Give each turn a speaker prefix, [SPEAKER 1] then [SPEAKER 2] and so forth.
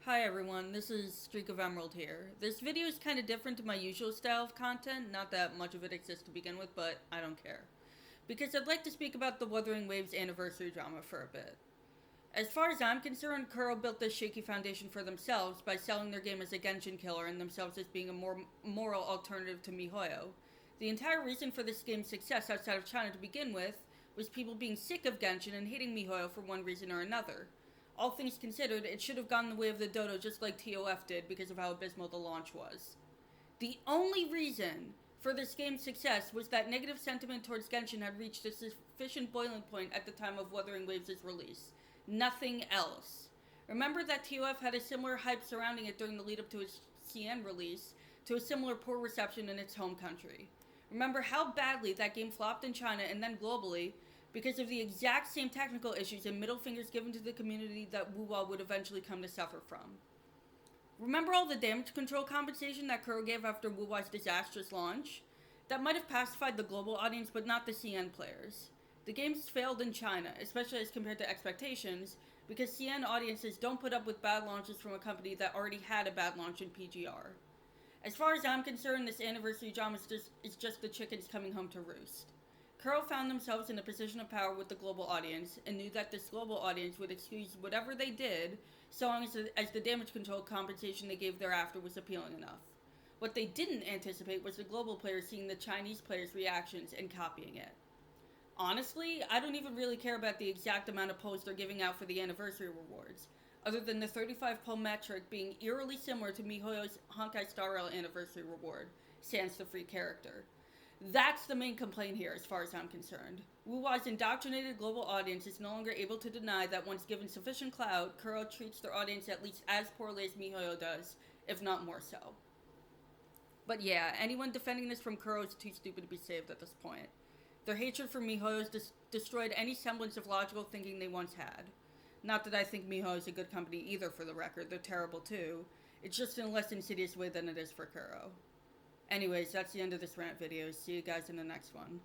[SPEAKER 1] Hi everyone, this is Streak of Emerald here. This video is kind of different to my usual style of content, not that much of it exists to begin with, but I don't care. Because I'd like to speak about the Wuthering Waves anniversary drama for a bit. As far as I'm concerned, Kuro built this shaky foundation for themselves by selling their game as a Genshin killer and themselves as being a more moral alternative to MiHoYo. The entire reason for this game's success outside of China to begin with was people being sick of Genshin and hating MiHoYo for one reason or another. All things considered, it should have gone the way of the dodo just like TOF did because of how abysmal the launch was. The only reason for this game's success was that negative sentiment towards Genshin had reached a sufficient boiling point at the time of Wuthering Waves' release. Nothing else. Remember that TOF had a similar hype surrounding it during the lead up to its CN release, to a similar poor reception in its home country. Remember how badly that game flopped in China and then globally, because of the exact same technical issues and middle fingers given to the community that WuWa would eventually come to suffer from. Remember all the damage control compensation that Kuro gave after WuWa's disastrous launch? That might have pacified the global audience, but not the CN players. The game's failed in China, especially as compared to expectations, because CN audiences don't put up with bad launches from a company that already had a bad launch in PGR. As far as I'm concerned, this anniversary drama is just the chickens coming home to roost. Kuro found themselves in a position of power with the global audience and knew that this global audience would excuse whatever they did so long as the damage control compensation they gave thereafter was appealing enough. What they didn't anticipate was the global players seeing the Chinese players' reactions and copying it. Honestly, I don't even really care about the exact amount of polls they're giving out for the anniversary rewards, other than the 35 poll metric being eerily similar to MiHoYo's Honkai Star Rail anniversary reward, sans the free character. That's the main complaint here as far as I'm concerned. WuWa's indoctrinated global audience is no longer able to deny that once given sufficient clout, Kuro treats their audience at least as poorly as MiHoYo does, if not more so. But yeah, anyone defending this from Kuro is too stupid to be saved at this point. Their hatred for MiHoYo has destroyed any semblance of logical thinking they once had. Not that I think MiHoYo is a good company either, for the record, they're terrible too. It's just in a less insidious way than it is for Kuro. Anyways, that's the end of this rant video. See you guys in the next one.